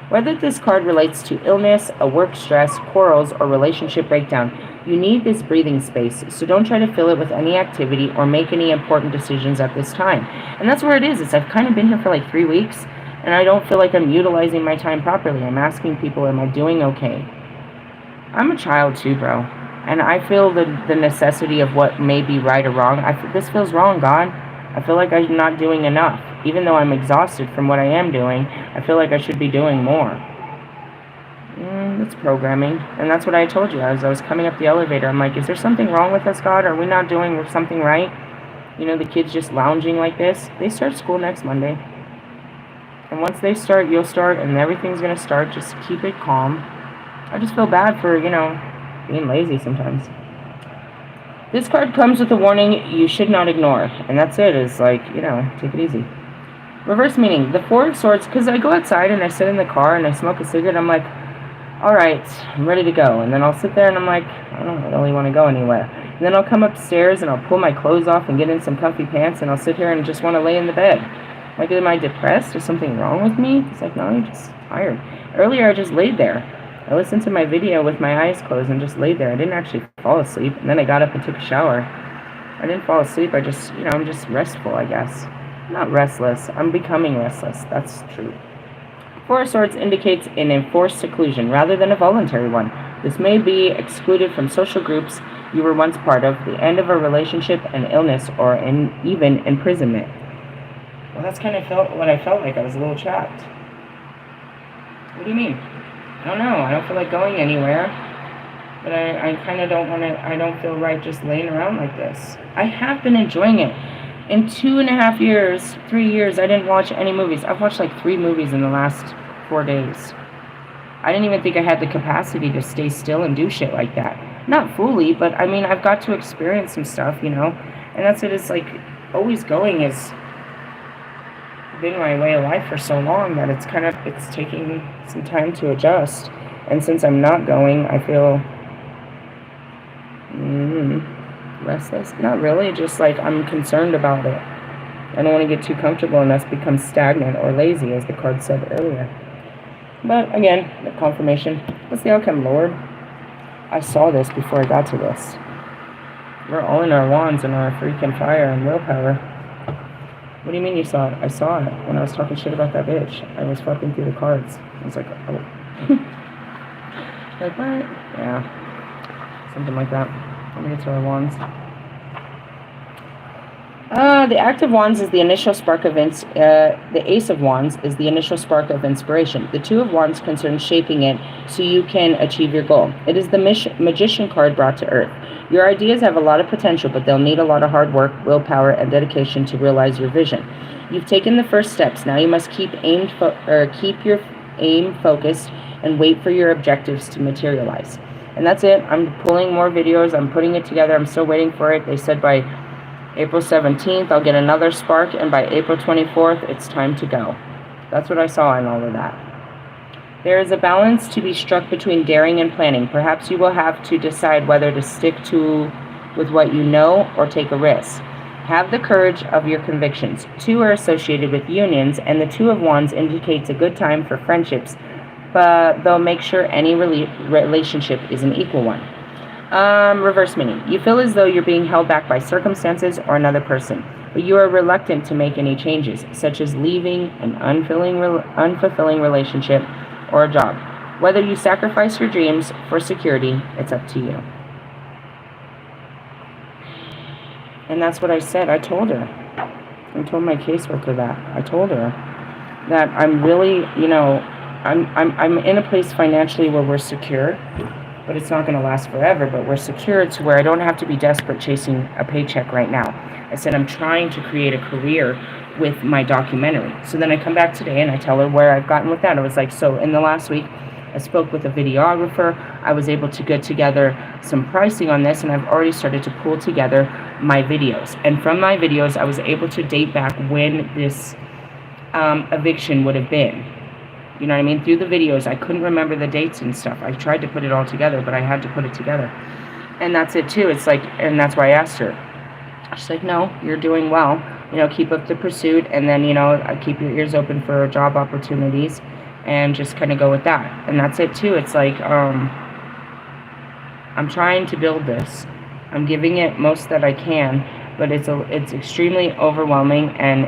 Whether this card relates to illness, a work stress, quarrels, or relationship breakdown, you need this breathing space, so don't try to fill it with any activity or make any important decisions at this time. And that's where it is. I've kind of been here for like 3 weeks, and I don't feel like I'm utilizing my time properly. I'm asking people, am I doing okay? I'm a child too, bro. And I feel the necessity of what may be right or wrong. This feels wrong, God. I feel like I'm not doing enough. Even though I'm exhausted from what I am doing, I feel like I should be doing more. It's programming. And that's what I told you. As I was coming up the elevator, I'm like, is there something wrong with us, God? Are we not doing something right? The kids just lounging like this. They start school next Monday. And once they start, you'll start, and everything's going to start. Just keep it calm. I just feel bad for, being lazy sometimes. This card comes with a warning you should not ignore. And that's it. It's like, take it easy. Reverse meaning. The Four of Swords, because I go outside and I sit in the car and I smoke a cigarette, I'm like, all right, I'm ready to go. And then I'll sit there and I'm like, I don't really want to go anywhere. And then I'll come upstairs and I'll pull my clothes off and get in some comfy pants, and I'll sit here and just want to lay in the bed. Like, am I depressed? Is something wrong with me? It's like, no, I'm just tired. Earlier, I just laid there. I listened to my video with my eyes closed and just laid there. I didn't actually fall asleep. And then I got up and took a shower. I didn't fall asleep. I just, I'm just restful, I guess. Not restless. I'm becoming restless. That's true. Four of Swords indicates an enforced seclusion rather than a voluntary one. This may be excluded from social groups you were once part of, the end of a relationship, an illness, or even imprisonment. Well, that's kind of what I felt like. I was a little trapped. What do you mean? I don't know. I don't feel like going anywhere. But I kind of don't want to, I don't feel right just laying around like this. I have been enjoying it. In 2.5 years, 3 years, I didn't watch any movies. I've watched like 3 movies in the last 4 days. I didn't even think I had the capacity to stay still and do shit like that. Not fully, but I mean, I've got to experience some stuff, And that's it. It's like, always going has been my way of life for so long that it's taking some time to adjust. And since I'm not going, I feel restless. Not really, just like I'm concerned about it. I don't want to get too comfortable and thus become stagnant or lazy, as the card said earlier. But again, the confirmation. What's the outcome, Lord? I saw this before I got to this. We're all in our wands and our freaking fire and willpower. What do you mean you saw it? I saw it when I was talking shit about that bitch. I was flipping through the cards. I was like, oh. Like, what? Yeah. Something like that. Let me get to our wands. The Act of Wands is the initial spark of the Ace of Wands is the initial spark of inspiration. The Two of Wands concerns shaping it so you can achieve your goal. It is the Magician card brought to Earth. Your ideas have a lot of potential, but they'll need a lot of hard work, willpower, and dedication to realize your vision. You've taken the first steps. Now you must keep your aim focused and wait for your objectives to materialize. And that's it. I'm pulling more videos. I'm putting it together. I'm still waiting for it. They said by April 17th, I'll get another spark, and by April 24th, it's time to go. That's what I saw in all of that. There is a balance to be struck between daring and planning. Perhaps you will have to decide whether to stick with what you know or take a risk. Have the courage of your convictions. Two are associated with unions, and the Two of Wands indicates a good time for friendships, but they'll make sure any relationship is an equal one. Reverse meaning. You feel as though you're being held back by circumstances or another person, but you are reluctant to make any changes, such as leaving an unfulfilling relationship or a job. Whether you sacrifice your dreams for security, it's up to you. And that's what I said. I told her. I told my caseworker that. I told her that I'm really, I'm in a place financially where we're secure, but it's not going to last forever, but we're secure to where I don't have to be desperate chasing a paycheck right now. I said I'm trying to create a career with my documentary. So then I come back today and I tell her where I've gotten with that. I was like, so in the last week, I spoke with a videographer. I was able to get together some pricing on this, and I've already started to pull together my videos. And from my videos, I was able to date back when this eviction would have been. You know what I mean? Through the videos, I couldn't remember the dates and stuff. I tried to put it all together, but I had to put it together. And that's it too. It's like, and that's why I asked her. She's like, no, you're doing well. Keep up the pursuit, and then, keep your ears open for job opportunities, and just kind of go with that. And that's it too. It's like, I'm trying to build this. I'm giving it most that I can, but it's extremely overwhelming, and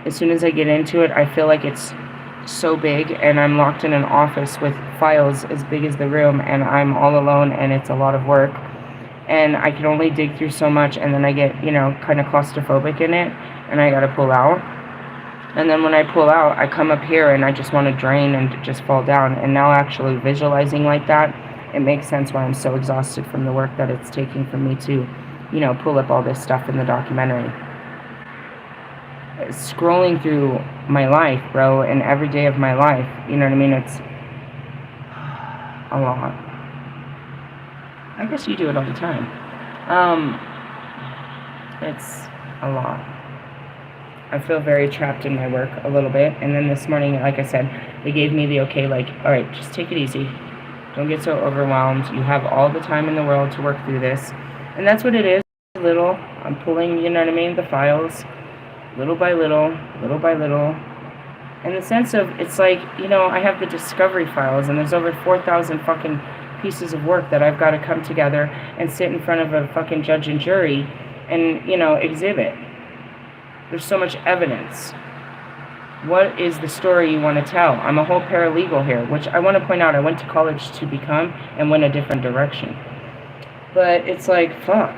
as soon as I get into it, I feel like it's so big, and I'm locked in an office with files as big as the room, and I'm all alone, and it's a lot of work, and I can only dig through so much, and then I get, kind of claustrophobic in it, and I gotta pull out. And then when I pull out, I come up here and I just want to drain and just fall down. And now actually visualizing like that, it makes sense why I'm so exhausted from the work that it's taking for me to, pull up all this stuff in the documentary. Scrolling through my life, bro, and every day of my life, you know what I mean? It's a lot. I guess you do it all the time. It's a lot. I feel very trapped in my work a little bit. And then this morning, like I said, they gave me the okay, like, all right, just take it easy. Don't get so overwhelmed. You have all the time in the world to work through this. And that's what it is. Little. I'm pulling, the files, little by little, little by little. In the sense of, it's like, I have the discovery files, and there's over 4,000 fucking pieces of work that I've got to come together and sit in front of a fucking judge and jury and, exhibit. There's so much evidence. What is the story you want to tell? I'm a whole paralegal here, which I want to point out I went to college to become and went a different direction. But it's like, fuck.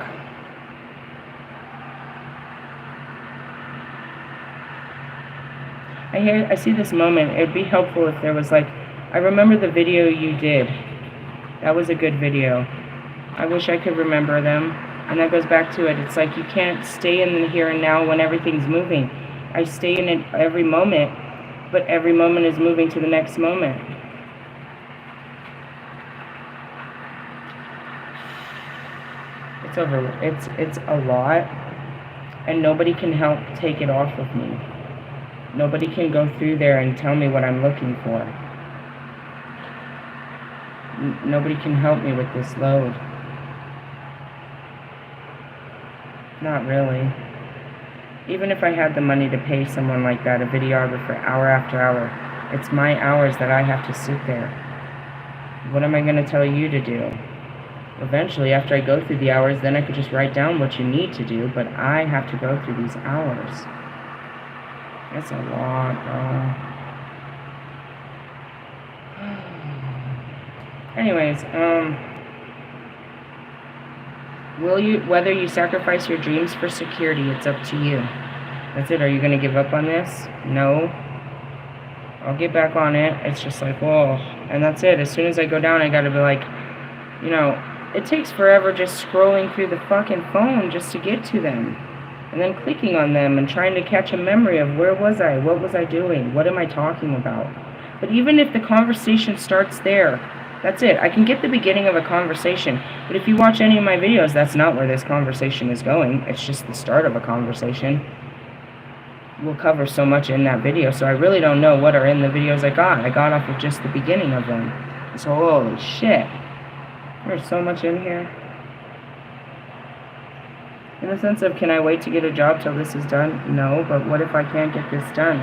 I see this moment. It would be helpful if there was like, I remember the video you did. That was a good video. I wish I could remember them. And that goes back to it. It's like you can't stay in the here and now when everything's moving. I stay in it every moment, but every moment is moving to the next moment. It's a lot, and nobody can help take it off of me. Nobody can go through there and tell me what I'm looking for. Nobody can help me with this load. Not really. Even if I had the money to pay someone like that, a videographer, hour after hour, it's my hours that I have to sit there. What am I going to tell you to do? Eventually, after I go through the hours, then I could just write down what you need to do, but I have to go through these hours. That's a lot, bro. Anyways, whether you sacrifice your dreams for security, it's up to you. That's it. Are you gonna give up on this? No. I'll get back on it. It's just like, whoa. And that's it. As soon as I go down, I gotta be like, you know, it takes forever just scrolling through the fucking phone just to get to them. And then clicking on them and trying to catch a memory of where was I? What was I doing? What am I talking about? But even if the conversation starts there, that's it. I can get the beginning of a conversation. But if you watch any of my videos, that's not where this conversation is going. It's just the start of a conversation. We'll cover so much in that video, so I really don't know what are in the videos I got. I got off of just the beginning of them. So holy shit. There's so much in here. In the sense of, can I wait to get a job till this is done? No, but what if I can't get this done?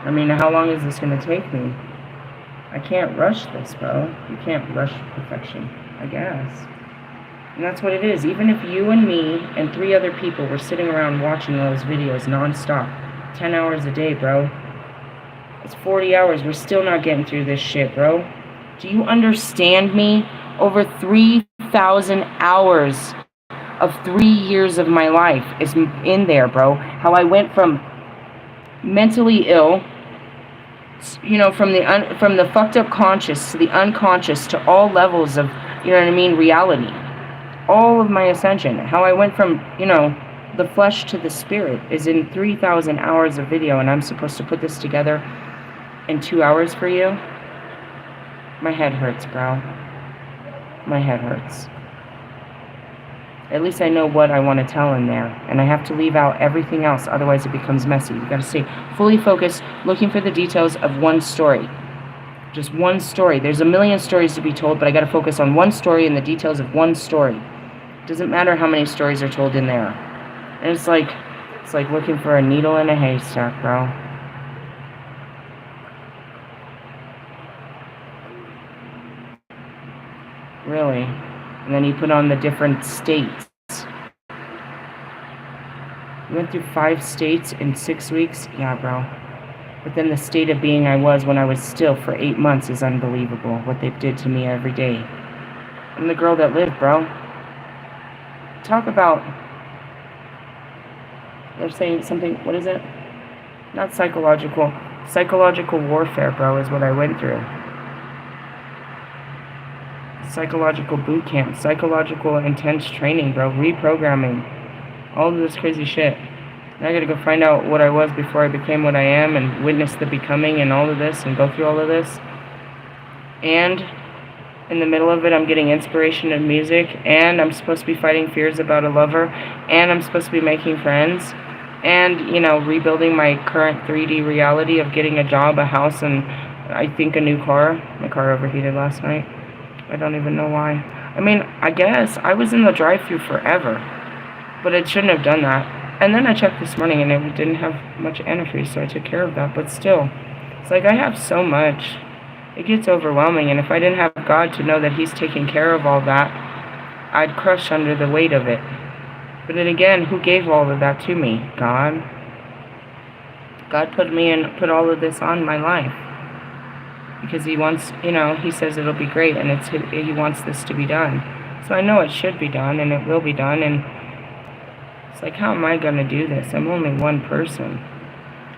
I mean, how long is this going to take me? I can't rush this, bro. You can't rush perfection, I guess. And that's what it is. Even if you and me and 3 other people were sitting around watching those videos nonstop, 10 hours a day, bro. It's 40 hours. We're still not getting through this shit, bro. Do you understand me? Over 3,000 hours of 3 years of my life is in there, bro. How I went from mentally ill, you know, from the fucked up conscious to the unconscious to all levels of, you know what I mean, reality. All of my ascension. How I went from, you know, the flesh to the spirit is in 3,000 hours of video, and I'm supposed to put this together in 2 hours for you? My head hurts, bro. My head hurts. At least I know what I want to tell in there, and I have to leave out everything else, otherwise it becomes messy. You gotta stay fully focused, looking for the details of one story. Just one story. There's a million stories to be told, but I gotta focus on one story and the details of one story. Doesn't matter how many stories are told in there. And it's like looking for a needle in a haystack, bro. Really. And then you put on the different states. We went through 5 states in 6 weeks. Yeah, bro. But then the state of being I was when I was still for 8 months is unbelievable. What they did to me every day. I'm the girl that lived, bro. Talk about... They're saying something... What is it? Not psychological. Psychological warfare, bro, is what I went through. Psychological boot camp. Psychological intense training, bro. Reprogramming. All of this crazy shit. And I gotta go find out what I was before I became what I am and witness the becoming and all of this and go through all of this. And in the middle of it, I'm getting inspiration of music, and I'm supposed to be fighting fears about a lover, and I'm supposed to be making friends, and, you know, rebuilding my current 3D reality of getting a job, a house, and I think a new car. My car overheated last night. I don't even know why. I mean, I guess I was in the drive-thru forever, but it shouldn't have done that. And then I checked this morning, and it didn't have much antifreeze, so I took care of that. But still, it's like I have so much. It gets overwhelming, and if I didn't have God to know that He's taking care of all that, I'd crush under the weight of it. But then again, who gave all of that to me? God. God put all of this on my life. Because He wants, you know, He says it'll be great, and He wants this to be done. So I know it should be done, and it will be done, and it's like, how am I going to do this? I'm only one person.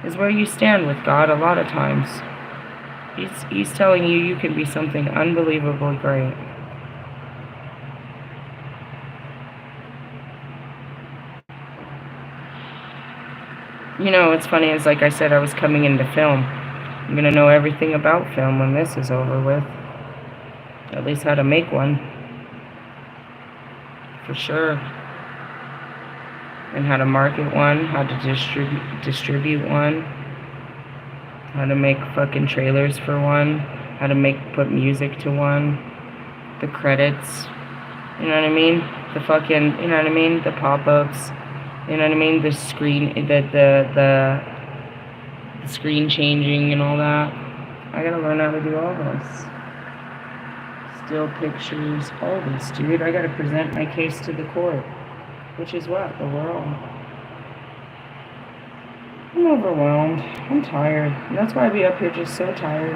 Is where you stand with God a lot of times. He's telling you you can be something unbelievably great. You know, what's funny is, like I said, I was coming into film. I'm going to know everything about film when this is over with. At least how to make one. For sure. And how to market one, how to distribute one, how to make fucking trailers for one, how to put music to one, the credits, you know what I mean? The fucking, you know what I mean? The pop-ups, you know what I mean? The screen, the screen changing and all that. I gotta learn how to do all this. Still pictures, all this, dude. I gotta present my case to the court. Which is what? The world. I'm overwhelmed. I'm tired. And that's why I be up here just so tired.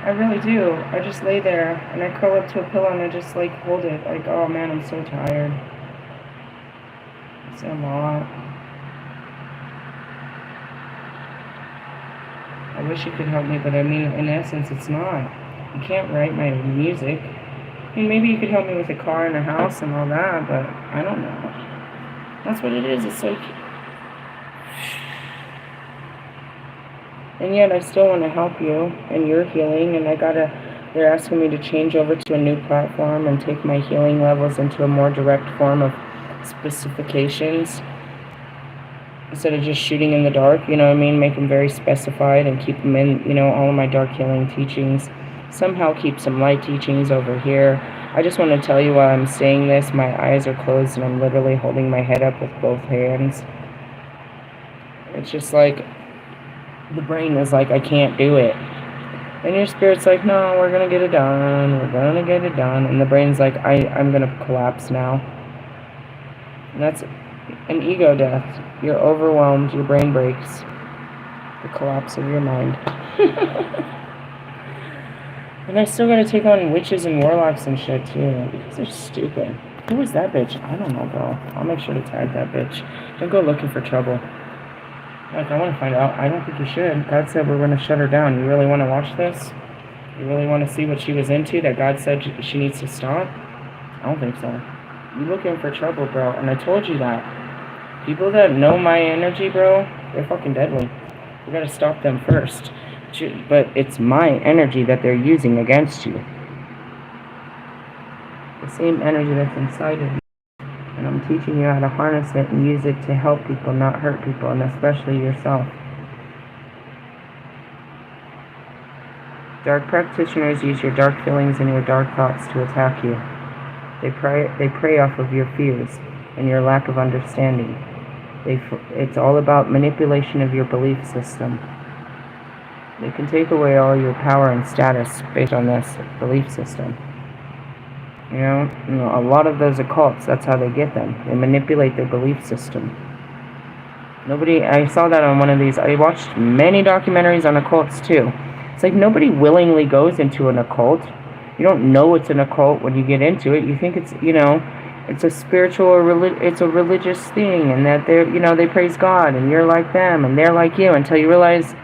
I really do. I just lay there and I curl up to a pillow and I just like hold it. Like, oh man, I'm so tired. It's a lot. I wish you could help me, but I mean, in essence, it's not. You can't write my music. I mean, maybe you could help me with a car and a house and all that, but I don't know. That's what it is. It's like... And yet I still want to help you in your healing, and they're asking me to change over to a new platform and take my healing levels into a more direct form of specifications. Instead of just shooting in the dark, you know what I mean? Make them very specified and keep them in, you know, all of my dark healing teachings. Somehow keep some light teachings over here. I just want to tell you while I'm saying this, my eyes are closed and I'm literally holding my head up with both hands. It's just like, the brain is like, I can't do it. And your spirit's like, no, we're going to get it done. We're going to get it done. And the brain's like, I'm going to collapse now. And that's an ego death. You're overwhelmed. Your brain breaks. The collapse of your mind. And I still got to take on witches and warlocks and shit, too. Because they're stupid. Who was that bitch? I don't know, bro. I'll make sure to tag that bitch. Don't go looking for trouble. Like, I want to find out. I don't think you should. God said we're going to shut her down. You really want to watch this? You really want to see what she was into that God said she needs to stop? I don't think so. You're looking for trouble, bro. And I told you that. People that know my energy, bro, they're fucking deadly. We got to stop them first. But it's my energy that they're using against you. The same energy that's inside of you. And I'm teaching you how to harness it and use it to help people, not hurt people, and especially yourself. Dark practitioners use your dark feelings and your dark thoughts to attack you. They prey off of your fears and your lack of understanding. It's all about manipulation of your belief system. They can take away all your power and status based on this belief system. You know, a lot of those occults, that's how they get them. They manipulate their belief system. I saw that on one of these. I watched many documentaries on occults too. It's like nobody willingly goes into an occult. You don't know it's an occult when you get into it. You think it's, you know, it's a spiritual or it's a religious thing, and that they're, you know, they praise God and you're like them and they're like you, until you realize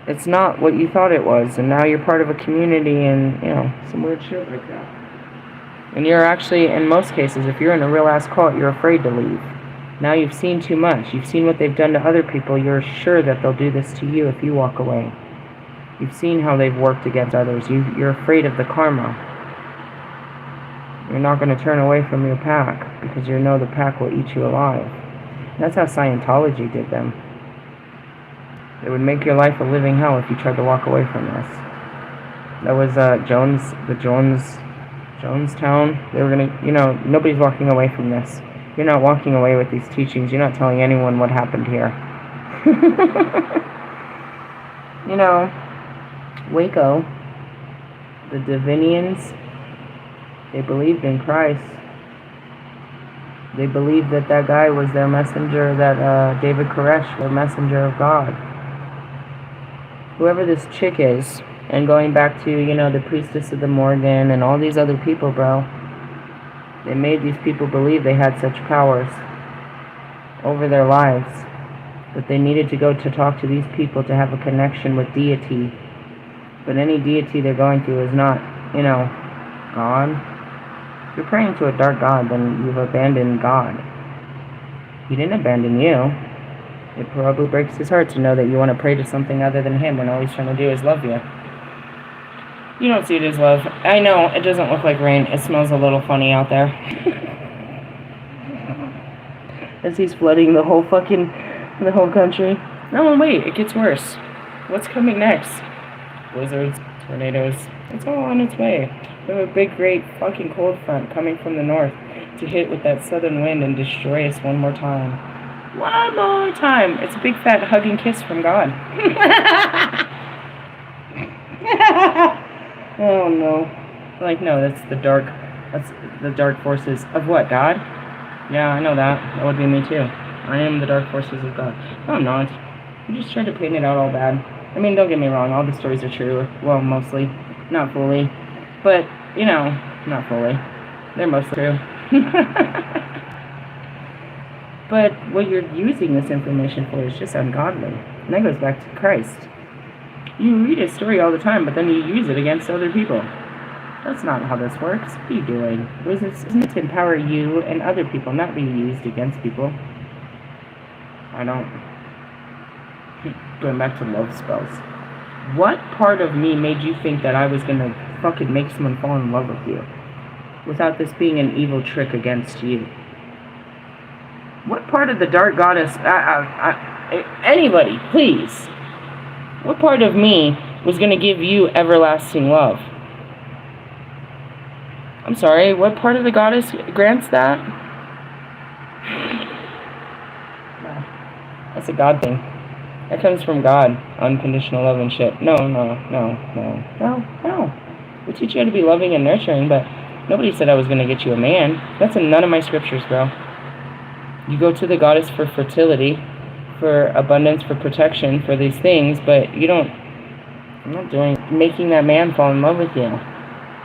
it's not what you thought it was, and now you're part of a community and, you know, some weird shit like that. And you're actually, in most cases, if you're in a real-ass cult, you're afraid to leave. Now you've seen too much. You've seen what they've done to other people. You're sure that they'll do this to you if you walk away. You've seen how they've worked against others. You're afraid of the karma. You're not going to turn away from your pack because you know the pack will eat you alive. That's how Scientology did them. It would make your life a living hell if you tried to walk away from this. That was Jonestown. They were gonna, you know, nobody's walking away from this. You're not walking away with these teachings. You're not telling anyone what happened here. You know, Waco, the Divinians, they believed in Christ. They believed that guy was their messenger, that David Koresh, their messenger of God. Whoever this chick is, and going back to, you know, the Priestess of the Morgan and all these other people, bro, they made these people believe they had such powers over their lives, that they needed to go to talk to these people to have a connection with deity. But any deity they're going to is not, you know, God. If you're praying to a dark God, then you've abandoned God. He didn't abandon you. It probably breaks his heart to know that you want to pray to something other than him when all he's trying to do is love you. You don't see it as love. I know, it doesn't look like rain. It smells a little funny out there. As he's flooding the whole country. No, wait, it gets worse. What's coming next? Blizzards, tornadoes. It's all on its way. We have a big, great fucking cold front coming from the north to hit with that southern wind and destroy us one more time. One more time. It's a big fat hug and kiss from God. Oh no. Like, no, that's the dark forces of what, God? Yeah, I know that. That would be me too. I am the dark forces of God. No, I'm not. I'm just trying to paint it out all bad. I mean, don't get me wrong, all the stories are true. Well, mostly. Not fully. But, you know, not fully. They're mostly true. But what you're using this information for is just ungodly. And that goes back to Christ. You read his story all the time, but then you use it against other people. That's not how this works. What are you doing? It's meant to empower you and other people, not be used against people. I don't. Going back to love spells. What part of me made you think that I was gonna fucking make someone fall in love with you? Without this being an evil trick against you? What part of the dark goddess... anybody, please. What part of me was gonna give you everlasting love? I'm sorry, what part of the goddess grants that? That's a God thing. That comes from God. Unconditional love and shit. No. We teach you how to be loving and nurturing, but nobody said I was going to get you a man. That's in none of my scriptures, bro. You go to the goddess for fertility, for abundance, for protection, for these things, but you don't... I'm not making that man fall in love with you.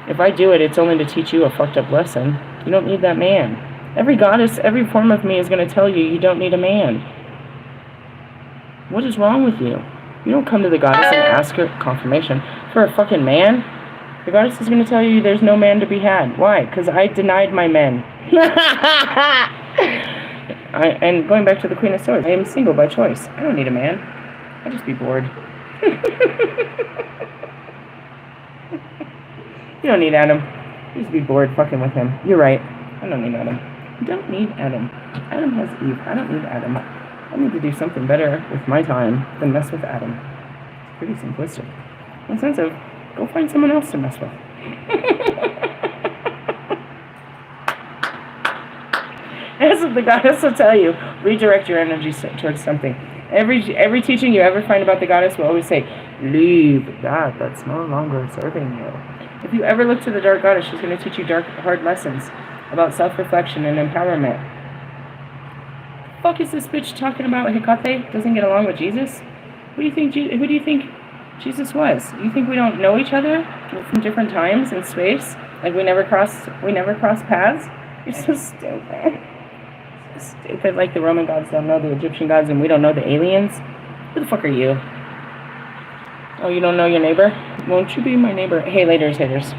If I do it, it's only to teach you a fucked up lesson. You don't need that man. Every goddess, every form of me is going to tell you you don't need a man. What is wrong with you? You don't come to the goddess and ask her confirmation for a fucking man. The goddess is going to tell you there's no man to be had. Why? Because I denied my men. And going back to the Queen of Swords, I am single by choice. I don't need a man. I'll just be bored. You don't need Adam. You just be bored fucking with him. You're right. I don't need Adam. You don't need Adam. Adam has Eve. I don't need Adam. I need to do something better with my time than mess with Adam. It's pretty simplistic. In the sense of, go find someone else to mess with. As the goddess will tell you, redirect your energy towards something. Every teaching you ever find about the goddess will always say, leave that that's no longer serving you. If you ever look to the dark goddess, she's going to teach you dark, hard lessons about self-reflection and empowerment. Fuck is this bitch talking about Hecate doesn't get along with Jesus? Who do you think Jesus was? You think we don't know each other from different times and space? Like we never cross paths? You're so stupid. So stupid. Like the Roman gods don't know the Egyptian gods and we don't know the aliens. Who the fuck are you? Oh, you don't know your neighbor? Won't you be my neighbor? Hey, haters.